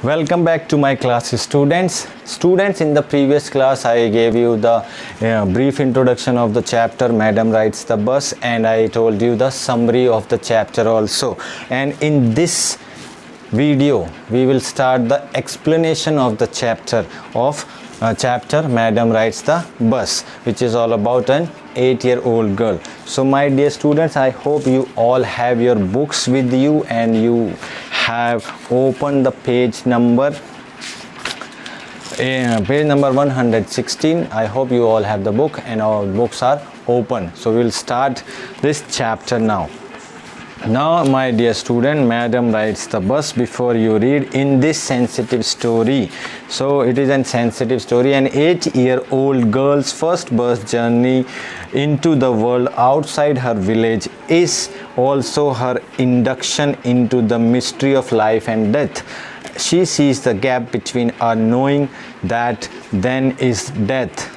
Welcome back to my class, students. In the previous class I gave you the brief introduction of the chapter Madam Rides the Bus, and I told you the summary of the chapter also. And in this video we will start the explanation of the chapter Madam Rides the Bus, which is all about an 8-year-old girl. So my dear students, I hope you all have your books with you and you have opened the page number 116. I hope you all have the book and our books are open. So we'll start this chapter now. Now my dear student, Madam Rides the Bus. Before you read in this sensitive story, so it is a sensitive story. An 8-year-old girl's first bus journey into the world outside her village is also her induction into the mystery of life and death. She sees the gap between our knowing that there is death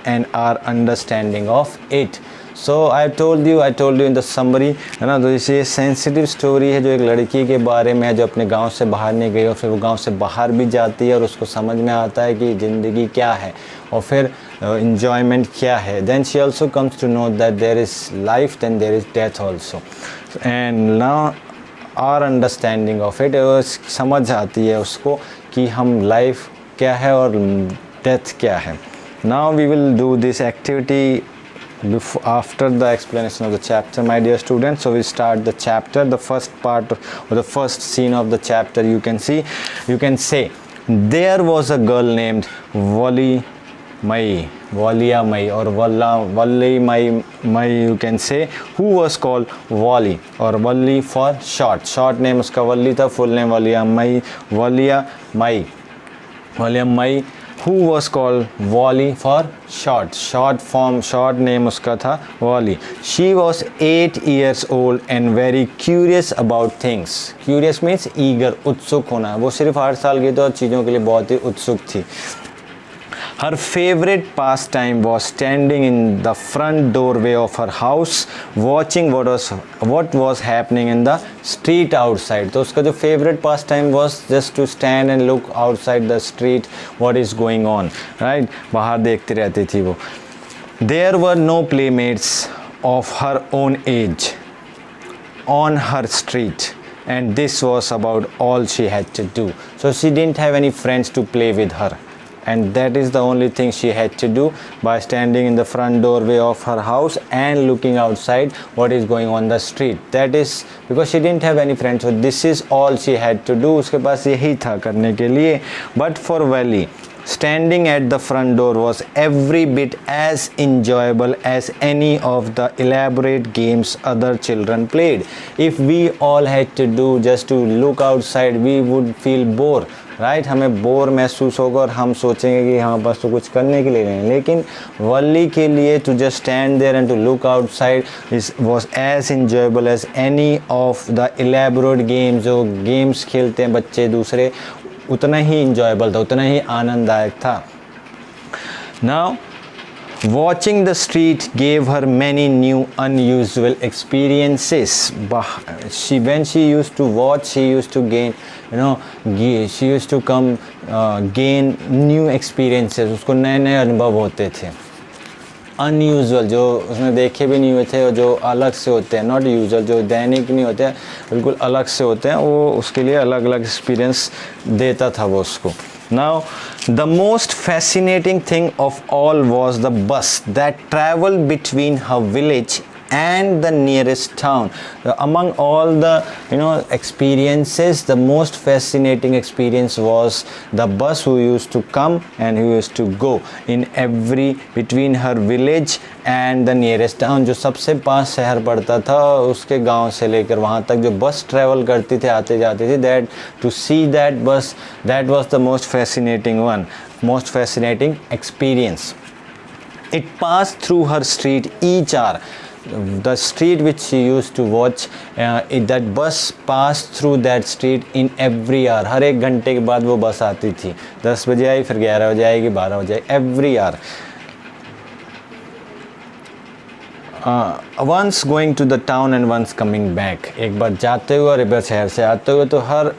and our understanding of it. So I told you in the summary, है ना. तो ये sensitive story है जो एक लड़की के बारे में है जो अपने गांव से बाहर नहीं गई और फिर वो गांव से बाहर भी जाती है और उसको समझ में आता है कि ज़िंदगी क्या है और फिर enjoyment क्या है. Then she also comes to know that there is life, then there is death also, and now our understanding of it, समझ आती है उसको कि हम लाइफ क्या है और डेथ क्या है. Now we will do this activity after the explanation of the chapter, my dear students. So we start the chapter. The first part or the first scene of the chapter, you can say, there was a girl named Walia Mai or Walli Mai, you can say, who was called Wally or Walli for short. Short name uska Walli tha, full name Walia Mai, who was called Wally for short. Short name uska tha Wally. She was 8 years old and very curious about things. Curious means eager, उत्सुक होना. वो सिर्फ 8 साल की तो चीज़ों के लिए बहुत ही उत्सुक थी. Her favorite pastime was standing in the front doorway of her house, watching what was happening in the street outside. तो उसका जो favorite pastime was just to stand and look outside the street what is going on, right? बाहर देखती रहती थी वो. There were no playmates of her own age on her street, and this was about all she had to do. So she didn't have any friends to play with her. And that is the only thing she had to do, by standing in the front doorway of her house and looking outside what is going on the street. That is because she didn't have any friends. So this is all she had to do. उसके पास यही था करने के लिए. But for Wally, standing at the front door was every bit as enjoyable as any of the elaborate games other children played. If we all had to do just to look outside, we would feel bored. Right हमें bore महसूस होगा और हम सोचेंगे कि हाँ बस तो कुछ करने के लिए नहीं. लेकिन वल्ली के लिए to just stand there and to look outside was as enjoyable as any of the elaborate games. जो गेम्स खेलते हैं बच्चे दूसरे, उतना ही इंजॉयबल था, उतना ही आनंददायक था. Now watching the street gave her many new unusual experiences. When she used to watch, she used to gain, she used to gain new experiences. उसको नए नए अनुभव होते थे. अनयूजुअल, जो उसने देखे भी नहीं हुए थे और जो अलग से होते हैं. नॉट यूजुअल, जो दैनिक नहीं होते हैं, बिल्कुल अलग से होते हैं. वो उसके लिए अलग अलग एक्सपीरियंस देता था वो उसको. Now, the most fascinating thing of all was the bus that traveled between her village and the nearest town. Among all the experiences, the most fascinating experience was the bus who used to come and who used to go in between her village and the nearest town. जो सबसे पास शहर पड़ता था उसके गांव से लेकर वहाँ तक जो बस ट्रैवल करती थी, आते जाती थी, that to see that bus, that was the most fascinating experience. It passed through her street each hour. The street which she used to watch, that bus passed through that street in every hour. हर एक घंटे के बाद वो बस आती थी. 10 बजे आई, फिर 11 बजे आएगी, 12 बजे, every hour. Once going to the town and once coming back. एक बार जाते हुए और एक बार शहर से आते हुए. तो हर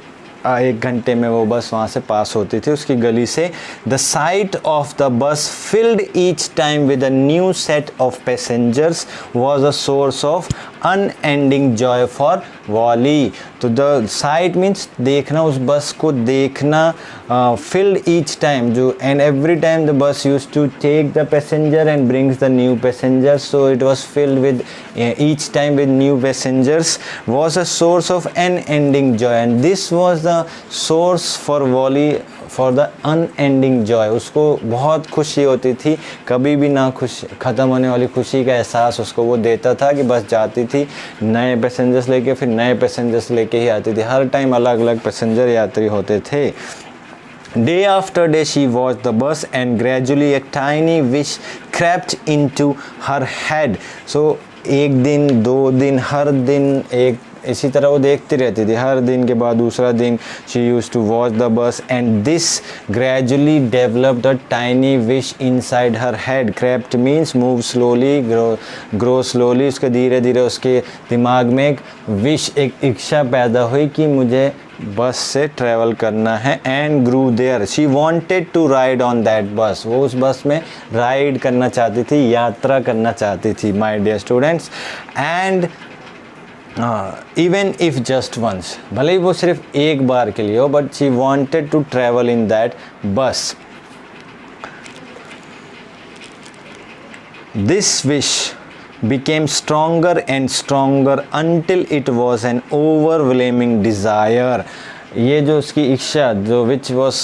1 घंटे में वो बस वहाँ से पास होती थी उसकी गली से. The sight of the bus filled each time with a new set of passengers was a source of unending joy for Wally. तो द साइट मीन्स देखना, उस बस को देखना. फिल्ड ईच टाइम, जो and every time the bus use to take the passenger and brings the new passenger, so it was filled with each time with new passengers, was a source of unending joy, and this was the source for Wally for the unending joy. उसको बहुत खुशी होती थी, कभी भी ना ख़त्म होने वाली खुशी का एहसास उसको वो देता था कि बस जाती थी नए पैसेंजर्स लेके, फिर नए पैसेंजर्स लेके ही आती थी. हर टाइम अलग अलग पैसेंजर यात्री होते थे. Day after day she watched the bus and gradually a tiny wish crept into her head. So 1 दिन 2 दिन हर दिन एक इसी तरह वो देखती रहती थी. हर दिन के बाद दूसरा दिन she used to watch the bus and this gradually developed a tiny wish inside her head. Crept means move slowly, grow slowly. उसके धीरे धीरे उसके दिमाग में एक विश, एक इच्छा पैदा हुई कि मुझे बस से ट्रैवल करना है. And grew there, she wanted to ride on that bus. वो उस बस में राइड करना चाहती थी, यात्रा करना चाहती थी my dear students. And even if just once, भले ही वो सिर्फ एक बार के लिए हो, but she wanted to travel in that bus. This wish became stronger and stronger until it was an overwhelming desire. ये जो उसकी इच्छा, जो which was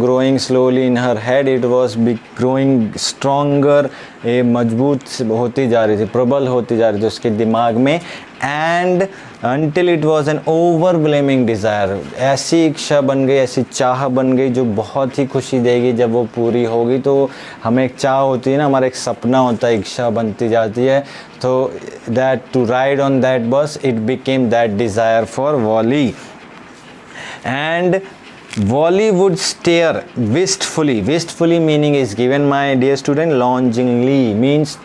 growing slowly in her head, it was growing stronger, ये मजबूत होती जा रही थी, प्रबल होती जा रही थी उसके दिमाग में. and until it was an overwhelming desire, ऐसी इच्छा बन गई, ऐसी चाह बन गई जो बहुत ही खुशी देगी जब वो पूरी होगी. तो हमें एक चाह होती है ना, हमारा एक सपना होता है, इच्छा बनती जाती है. तो that to ride on that bus, it became that desire for Wally. And Wally would stare wistfully meaning is given my dear student, longingly means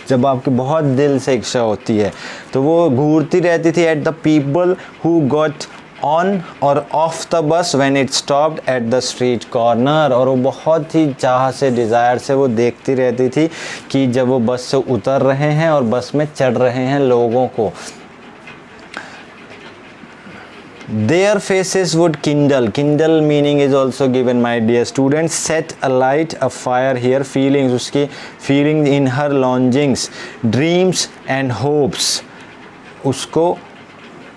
जब आपकी बहुत दिल से इच्छा होती है तो वो घूरती रहती थी at the people who got on or off the bus when it stopped at the street corner. और वो बहुत ही चाह से, डिज़ायर से वो देखती रहती थी कि जब वो बस से उतर रहे हैं और बस में चढ़ रहे हैं लोगों को. Their faces would kindle meaning is also given my dear students, set alight, a fire here, feelings, उसकी feeling in her longings, dreams and hopes उसको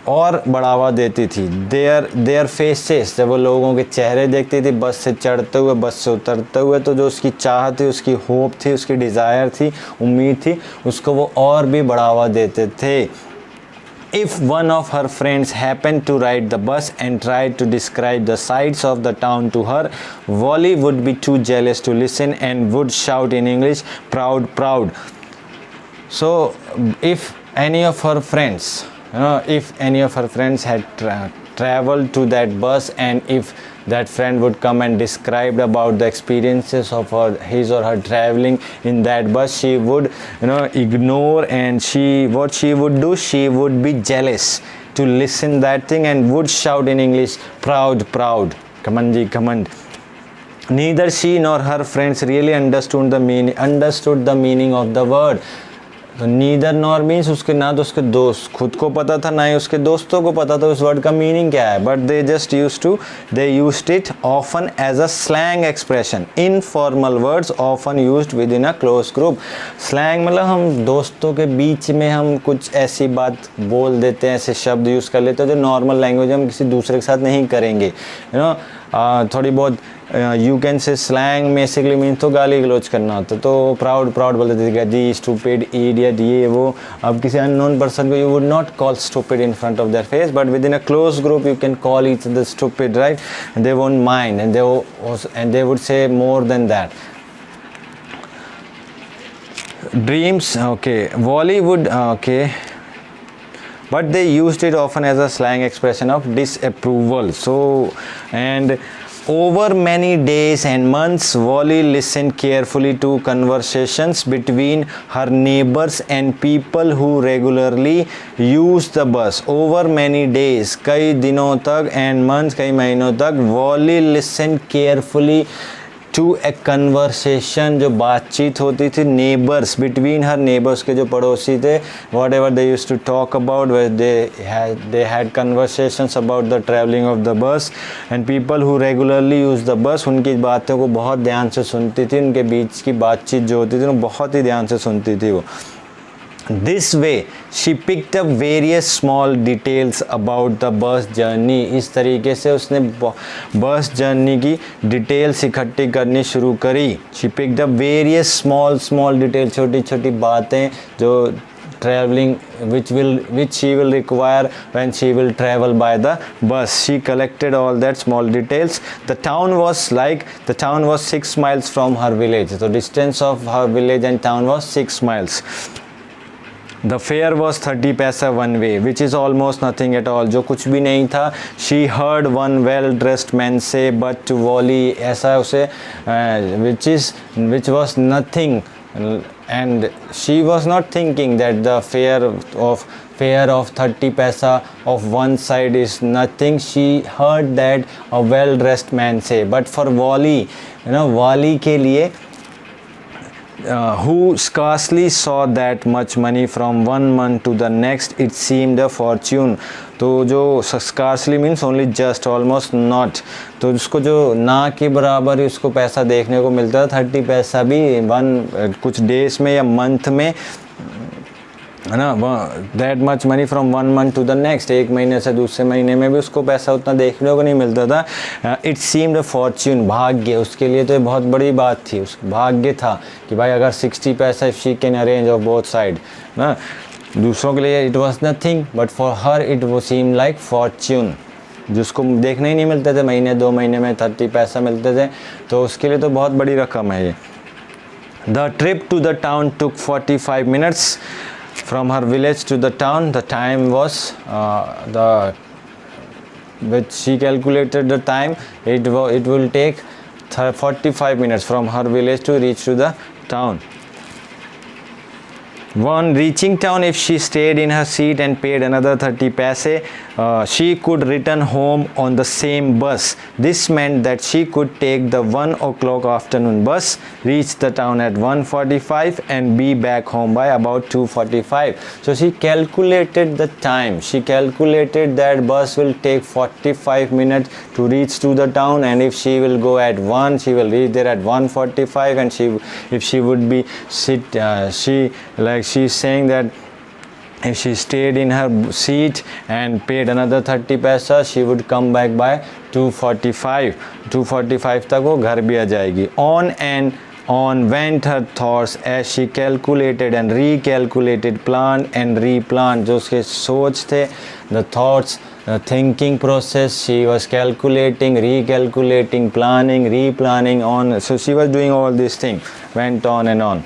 और बढ़ावा देती थी. their faces, जब वो लोगों के चेहरे देखती थी बस से चढ़ते हुए, बस से उतरते हुए, तो जो उसकी चाह थी, उसकी होप थी, उसकी डिज़ायर थी, उम्मीद थी, उसको वो और भी बढ़ावा देते थे. If one of her friends happened to ride the bus and tried to describe the sights of the town to her, Wally would be too jealous to listen and would shout in English, proud, proud. So if any of her friends, if any of her friends had traveled to that bus, and if that friend would come and describe about the experiences of his or her traveling in that bus, she would ignore, and what she would do, she would be jealous to listen that thing and would shout in English, proud, proud, command ji, command. Neither she nor her friends really understood the meaning of the word. तो neither nor means उसके ना तो उसके दोस्त खुद को पता था, ना ही उसके दोस्तों को पता था उस वर्ड का मीनिंग क्या है. But they used it often as a slang expression. Informal words often used within a close group. Slang मतलब हम दोस्तों के बीच में हम कुछ ऐसी बात बोल देते हैं, ऐसे शब्द यूज़ कर लेते हैं जो नॉर्मल लैंग्वेज हम किसी दूसरे के साथ नहीं करेंगे. थोड़ी बहुत you can say slang basically means तो गाली गलौज करना होता है. तो प्राउड बोलते थे, गधी, स्टूपिड, इडियट, ये वो. अब किसी अननोन पर्सन को you would not call stupid in front of their face, but with in a close group you can call each other stupid, right. They won't mind and they would say more than that. Dreams, okay, Wally would, okay, but they used it often as a slang expression of disapproval. So, and Over many days and months, Wally listened carefully to conversations between her neighbors and people who regularly used the bus. Over many days, कई दिनों तक, and months, कई महीनों तक, Wally listened carefully to a conversation, जो बातचीत होती थी नेबर्स, बिटवीन हर नेबर्स के जो पड़ोसी थे, whatever they use to talk about, they had conversations about the travelling of the bus and people who regularly use the bus, उनकी बातों को बहुत ध्यान से सुनती थी, उनके बीच की बातचीत जो होती थी वो बहुत ही ध्यान से सुनती थी वो. This way she picked up various small details about the bus journey. इस तरीके से उसने बस जर्नी की डिटेल्स इकट्ठी करनी शुरू करी. She picked up various small details, छोटी छोटी बातें जो traveling which she will require when she will travel by the bus. She collected all that small details. The town was 6 miles from her village. The distance of her village and town was 6 miles. The fare was 30 paisa one way, which is almost nothing at all, जो कुछ भी नहीं था. She heard one well-dressed man say, but to Wally, ऐसा उसे which was nothing, and she was not thinking that the fare of 30 paisa of one side is nothing. She heard that a well-dressed man say, but for Wally, Wally के लिए who scarcely saw that much money from one month to the next, it seemed a fortune. तो जो scarcely means only just, almost not, तो उसको जो ना के बराबर ही उसको पैसा देखने को मिलता था. 30 पैसा भी कुछ डेज में या मंथ में, है ना, that much money from one month to the next, एक महीने से दूसरे महीने में भी उसको पैसा उतना देखने को नहीं मिलता था. इट सीम्ड अ फॉर्च्यून, भाग्य, उसके लिए तो ये बहुत बड़ी बात थी, उस भाग्य था कि भाई अगर 60 पैसा if she can arrange of both side ना, दूसरों के लिए it was nothing, but for her it वो सीम लाइक फॉर्च्यून, जिसको देखने ही नहीं मिलते थे, महीने 2 महीने में 30 पैसा मिलते थे, तो उसके लिए तो बहुत बड़ी रकम है ये. The trip to the town took 45 minutes. From her village to the town, the time was which she calculated the time, it will take 45 minutes from her village to reach to the town. On reaching town, if she stayed in her seat and paid another 30 paise, she could return home on the same bus. This meant that she could take the 1 o'clock afternoon bus, reach the town at 1:45 and be back home by about 2:45. So she calculated the time. She calculated that bus will take 45 minutes to reach to the town, and if she will go at 1, she will reach there at 1:45, and if she would be she's saying that if she stayed in her seat and paid another 30 paisa, she would come back by 2:45 तक वो घर भी आ जाएगी. On went her thoughts as she calculated and recalculated, planned and replanned. जो उसके सोच थे, the thoughts, the thinking process, she was calculating, recalculating, planning, replanning on. So she was doing all these things, went on and on.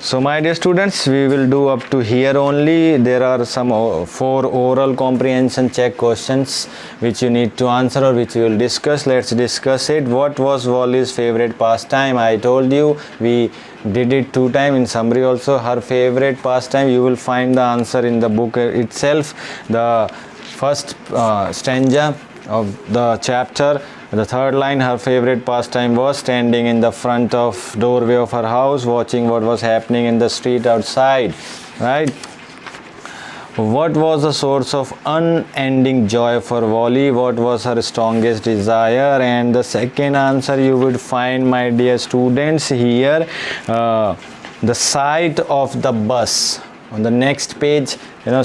So my dear students, we will do up to here only. There are some 4 oral comprehension check questions which you need to answer or which we will discuss. Let's discuss it. What was Wally's favorite pastime? I told you we did it 2 times in summary also. Her favorite pastime, you will find the answer in the book itself. The first stanza of the chapter, the 3rd line, her favorite pastime was standing in the front of doorway of her house, watching what was happening in the street outside, right? What was the source of unending joy for Wally? What was her strongest desire? And the second answer you would find, my dear students, here, the sight of the bus. On the next page,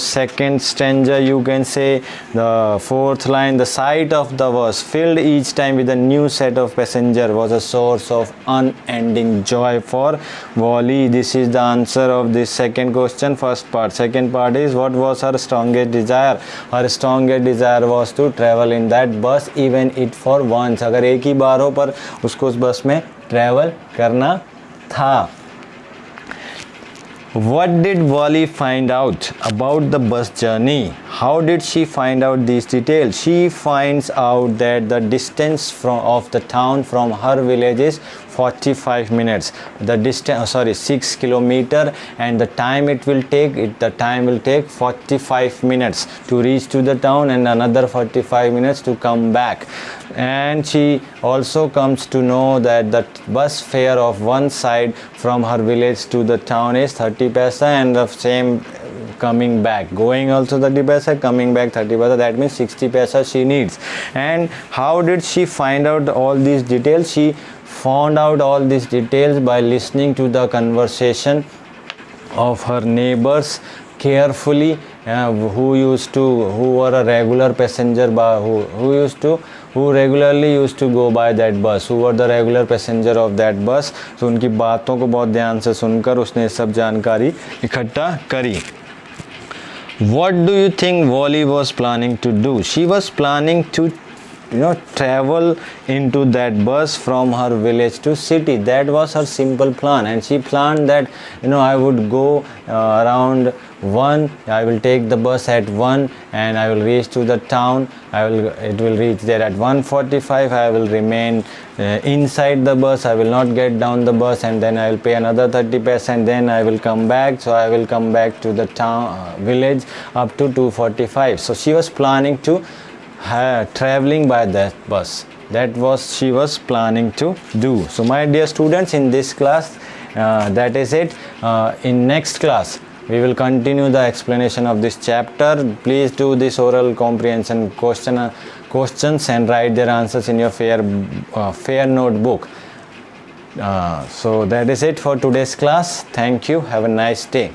second stanza, you can say the 4th line, the sight of the bus filled each time with a new set of passenger was a source of unending joy for Wally. This is the answer of this second question, first part. Second part is, what was her strongest desire? Her strongest desire was to travel in that bus, even it for once. अगर एक ही बार हो पर उसको उस बस में travel करना था. What did Wally find out about the bus journey? How did she find out these details? She finds out that the distance of the town from her village is 45 minutes. The distance, 6 kilometer, and the time it will take 45 minutes to reach to the town, and another 45 minutes to come back. And she also comes to know that the bus fare of one side from her village to the town is 30 paisa, and the same coming back, going also 30 paisa, coming back 30 paisa, that means 60 paisa she needs. And how did she find out all these details? She found out all these details by listening to the conversation of her neighbors carefully, who were a regular passenger, who regularly used to go by that bus, who were the regular passenger of that bus. So उनकी बातों को बहुत ध्यान से सुनकर उसने सब जानकारी इकट्ठा करी. What do you think Wally was planning to do? She was planning to travel into that bus from her village to city. That was her simple plan, and she planned that I would go around 1, I will take the bus at 1, and I will reach to the town. It will reach there at 1:45. I will remain inside the bus. I will not get down the bus, and then I will pay another 30 paisa, and then I will come back. So I will come back to the town village up to 2:45. So she was planning to traveling by that bus. That was she was planning to do. So my dear students, in this class that is it. In next class we will continue the explanation of this chapter. Please do this oral comprehension questions and write their answers in your fair notebook. So that is it for today's class. Thank you. Have a nice day.